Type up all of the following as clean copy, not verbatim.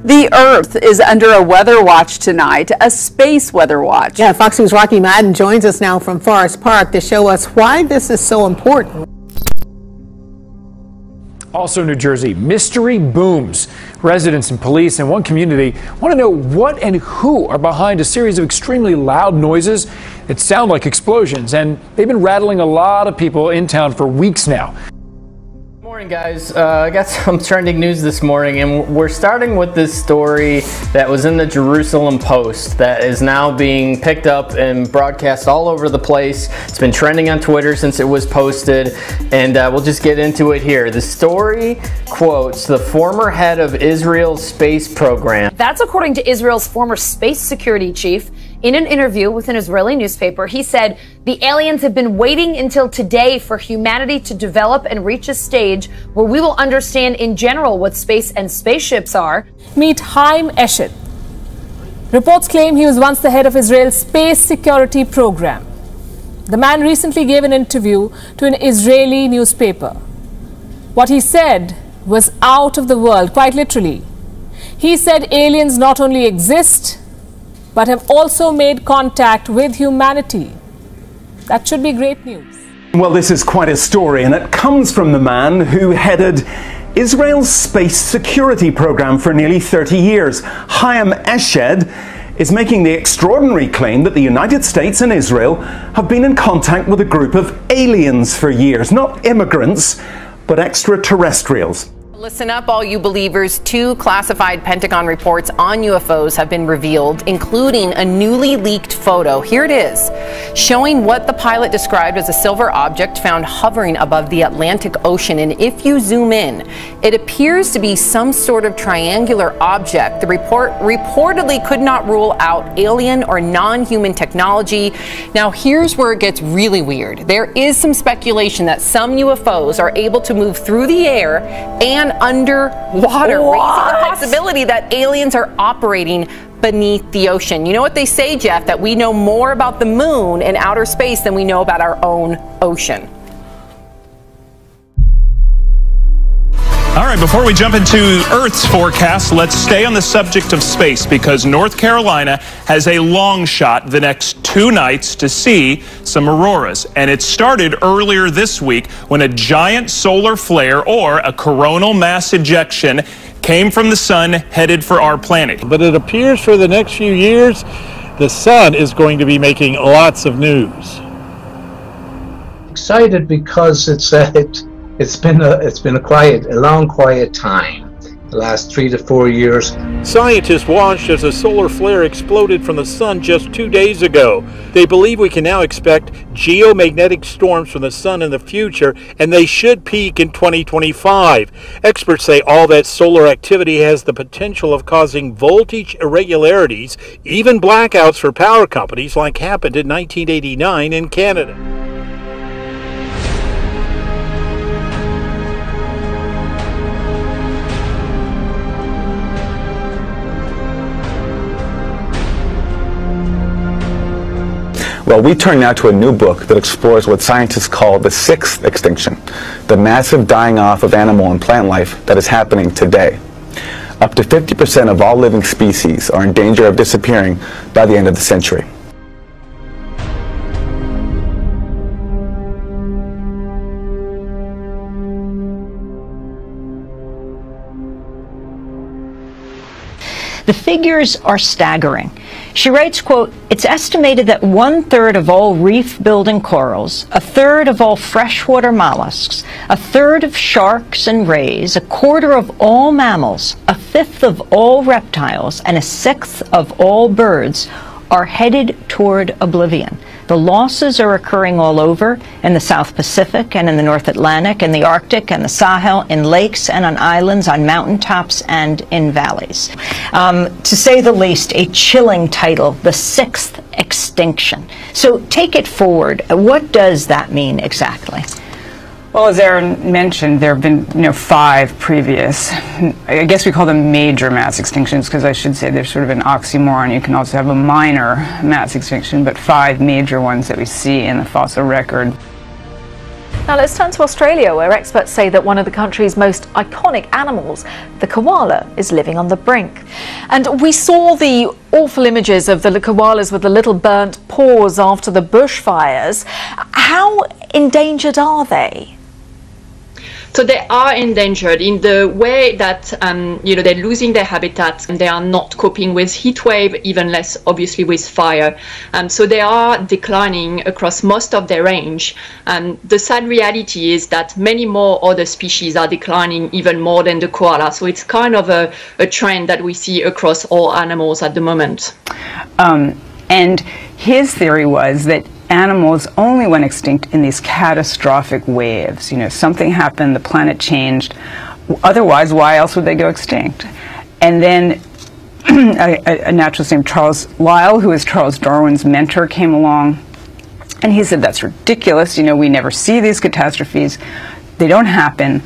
The Earth is under a weather watch tonight, a space weather watch. Yeah, Fox News' Rocky Madden joins us now from Forest Park to show us why this is so important. Also New Jersey, mystery booms. Residents and police in one community want to know what and who are behind a series of extremely loud noises that sound like explosions, and they've been rattling a lot of people in town for weeks now. Good morning, guys. I got some trending news this morning, and we're starting with this story that was in the Jerusalem Post that is now being picked up and broadcast all over the place. It's been trending on Twitter since it was posted, and we'll just get into it here. The story quotes the former head of Israel's space program. That's according to Israel's former space security chief. In an interview with an Israeli newspaper, he said the aliens have been waiting until today for humanity to develop and reach a stage where we will understand in general what space and spaceships are. Meet Haim Eshed. Reports claim he was once the head of Israel's space security program. The man recently gave an interview to an Israeli newspaper. What he said was out of the world, quite literally. He said aliens not only exist, but have also made contact with humanity. That should be great news. Well, this is quite a story, and it comes from the man who headed Israel's space security program for nearly 30 years. Haim Eshed is making the extraordinary claim that the United States and Israel have been in contact with a group of aliens for years. Not immigrants, but extraterrestrials. Listen up, all you believers. 2 classified Pentagon reports on UFOs have been revealed, including a newly leaked photo. Here it is, showing what the pilot described as a silver object found hovering above the Atlantic Ocean. And if you zoom in, it appears to be some sort of triangular object. The report reportedly could not rule out alien or non-human technology. Now, here's where it gets really weird. There is some speculation that some UFOs are able to move through the air and underwater, raising the possibility that aliens are operating beneath the ocean. You know what they say, Jeff, that we know more about the moon and outer space than we know about our own ocean. All right, before we jump into Earth's forecast, let's stay on the subject of space, because North Carolina has a long shot the next 2 nights to see some auroras. And it started earlier this week when a giant solar flare, or a coronal mass ejection, came from the sun headed for our planet. But it appears for the next few years, the sun is going to be making lots of news. Excited because it's been a long quiet time, the last 3 to 4 years. Scientists watched as a solar flare exploded from the sun just 2 days ago. They believe we can now expect geomagnetic storms from the sun in the future, and they should peak in 2025. Experts say all that solar activity has the potential of causing voltage irregularities, even blackouts for power companies, like happened in 1989 in Canada. Well, we turn now to a new book that explores what scientists call the 6th extinction, the massive dying off of animal and plant life that is happening today. Up to 50% of all living species are in danger of disappearing by the end of the century. The figures are staggering. She writes, quote, "It's estimated that 1/3 of all reef-building corals, 1/3 of all freshwater mollusks, 1/3 of sharks and rays, 1/4 of all mammals, 1/5 of all reptiles, and 1/6 of all birds are headed toward oblivion. The losses are occurring all over, in the South Pacific and in the North Atlantic, in the Arctic and the Sahel, in lakes and on islands, on mountaintops and in valleys." To say the least, a chilling title, the 6th extinction. So take it forward. What does that mean exactly? Well, as Aaron mentioned, there have been, 5 previous, I guess we call them major mass extinctions, because I should say they're sort of an oxymoron. You can also have a minor mass extinction, but 5 major ones that we see in the fossil record. Now let's turn to Australia, where experts say that one of the country's most iconic animals, the koala, is living on the brink. And we saw the awful images of the koalas with the little burnt paws after the bushfires. How endangered are they? So they are endangered in the way that, they're losing their habitat and they are not coping with heat wave, even less obviously with fire. So they are declining across most of their range. The sad reality is that many more other species are declining even more than the koala. So it's kind of a trend that we see across all animals at the moment. And his theory was that animals only went extinct in these catastrophic waves. Something happened, the planet changed. Otherwise, why else would they go extinct? And then a naturalist named Charles Lyell, who is Charles Darwin's mentor, came along, and he said, that's ridiculous. We never see these catastrophes. They don't happen.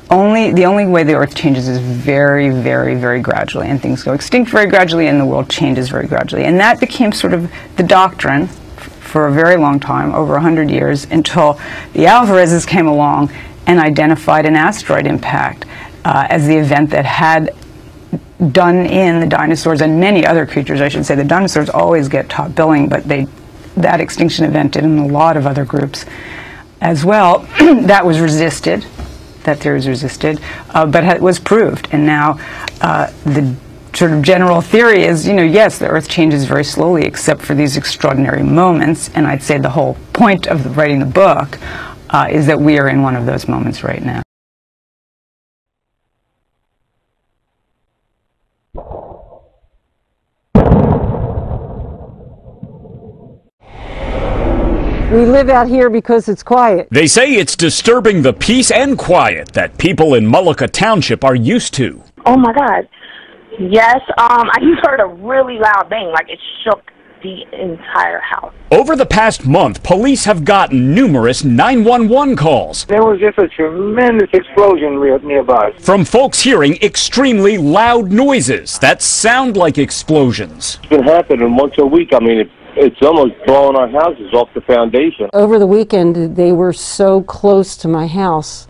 The only way the Earth changes is very, very, very gradually, and things go extinct very gradually, and the world changes very gradually. And that became sort of the doctrine for a very long time, over 100 years, until the Alvarezes came along and identified an asteroid impact as the event that had done in the dinosaurs and many other creatures, I should say. The dinosaurs always get top billing, but that extinction event did in a lot of other groups as well. That was resisted. That theory was resisted, but it was proved. And now the sort of general theory is, yes, the Earth changes very slowly except for these extraordinary moments. And I'd say the whole point of writing the book is that we are in one of those moments right now. We live out here because it's quiet. They say it's disturbing the peace and quiet that people in Mullica Township are used to. Oh my God. Yes, I just heard a really loud bang, like it shook the entire house. Over the past month, police have gotten numerous 911 calls. There was just a tremendous explosion nearby. From folks hearing extremely loud noises that sound like explosions. It's been happening once a week. I mean, it's almost blowing our houses off the foundation. Over the weekend, they were so close to my house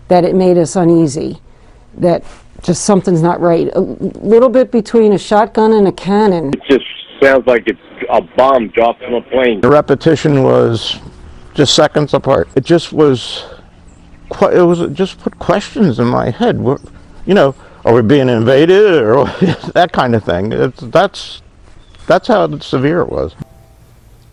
that it made us uneasy, that just something's not right. A little bit between a shotgun and a cannon. It just sounds like it's a bomb dropped from a plane. The repetition was just seconds apart. It just just put questions in my head. Are we being invaded or that kind of thing? That's how severe it was.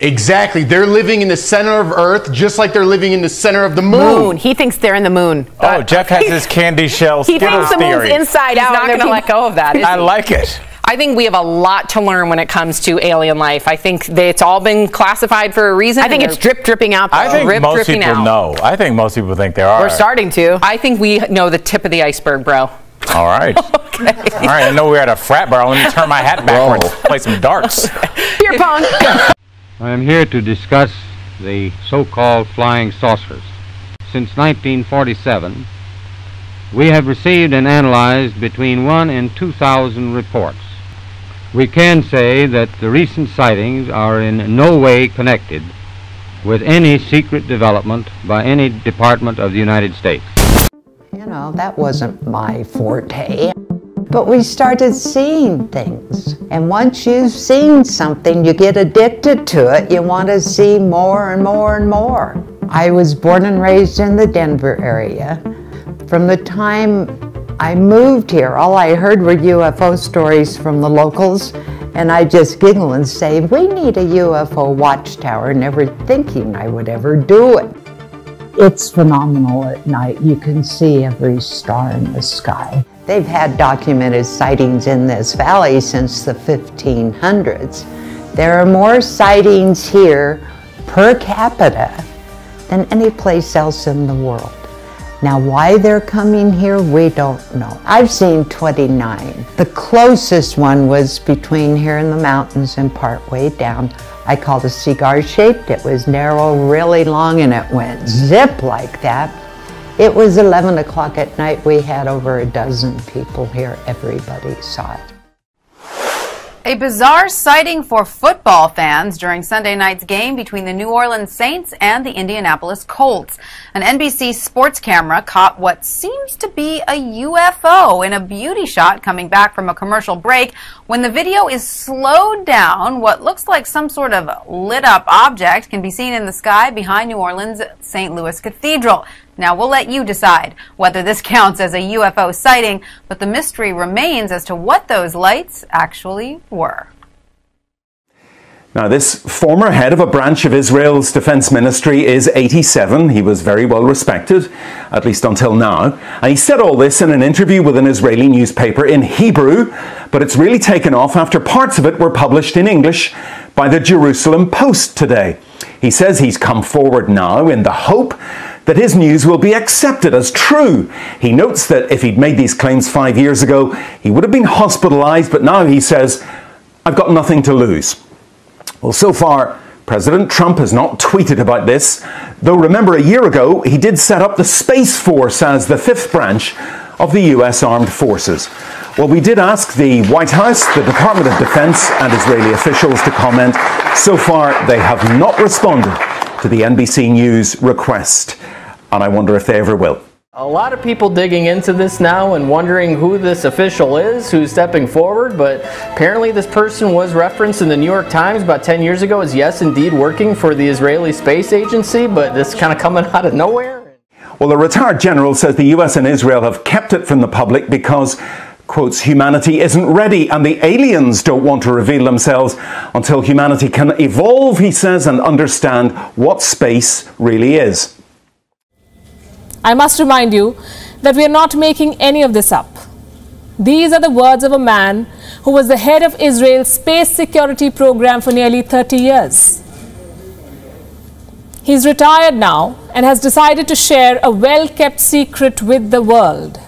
Exactly. They're living in the center of Earth, just like they're living in the center of the moon. He thinks they're in the moon. Oh, Jeff has his candy shell Skittles theory. He thinks the moon's inside out. He's not going to let go of that. I like it. I think we have a lot to learn when it comes to alien life. I think it's all been classified for a reason. I think it's dripping out. I think most people know. I think most people think there are. We're starting to. I think we know the tip of the iceberg, bro. All right. Okay. All right. I know we're at a frat bar. Let me turn my hat backwards. Play some darts. Beer pong. I am here to discuss the so-called flying saucers. Since 1947, we have received and analyzed between 1,000 and 2,000 reports. We can say that the recent sightings are in no way connected with any secret development by any department of the United States. That wasn't my forte. But we started seeing things. And once you've seen something, you get addicted to it. You want to see more and more and more. I was born and raised in the Denver area. From the time I moved here, all I heard were UFO stories from the locals, and I just giggle and say, we need a UFO watchtower, never thinking I would ever do it. It's phenomenal at night. You can see every star in the sky. They've had documented sightings in this valley since the 1500s. There are more sightings here per capita than any place else in the world. Now, why they're coming here, we don't know. I've seen 29. The closest one was between here in the mountains and part way down. I called it cigar-shaped. It was narrow, really long, and it went zip like that. It was 11 o'clock at night. We had over a dozen people here. Everybody saw it. A bizarre sighting for football fans during Sunday night's game between the New Orleans Saints and the Indianapolis Colts. An NBC sports camera caught what seems to be a UFO in a beauty shot coming back from a commercial break. When the video is slowed down, what looks like some sort of lit up object can be seen in the sky behind New Orleans' St. Louis Cathedral. Now, we'll let you decide whether this counts as a UFO sighting, but the mystery remains as to what those lights actually were. Now, this former head of a branch of Israel's defense ministry is 87. He was very well respected, at least until now. And he said all this in an interview with an Israeli newspaper in Hebrew, but it's really taken off after parts of it were published in English by the Jerusalem Post today. He says he's come forward now in the hope that his news will be accepted as true. He notes that if he'd made these claims 5 years ago, he would have been hospitalized, but now he says, I've got nothing to lose. Well, so far, President Trump has not tweeted about this, though remember a year ago, he did set up the Space Force as the fifth branch of the US Armed Forces. Well, we did ask the White House, the Department of Defense, and Israeli officials to comment. So far, they have not responded to the NBC News request, and I wonder if they ever will. A lot of people digging into this now and wondering who this official is, who's stepping forward, but apparently this person was referenced in the New York Times about 10 years ago as yes, indeed working for the Israeli Space Agency, but this kind of coming out of nowhere. Well, the retired general says the US and Israel have kept it from the public because, quotes, humanity isn't ready and the aliens don't want to reveal themselves until humanity can evolve, he says, and understand what space really is. I must remind you that we are not making any of this up. These are the words of a man who was the head of Israel's space security program for nearly 30 years. He's retired now and has decided to share a well-kept secret with the world.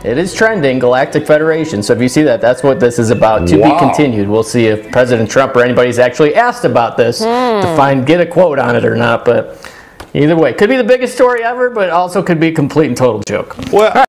It is trending, Galactic Federation. So if you see that, that's what this is about. To be continued. We'll see if President Trump or anybody's actually asked about this to get a quote on it or not. But either way, could be the biggest story ever, but also could be a complete and total joke. Well,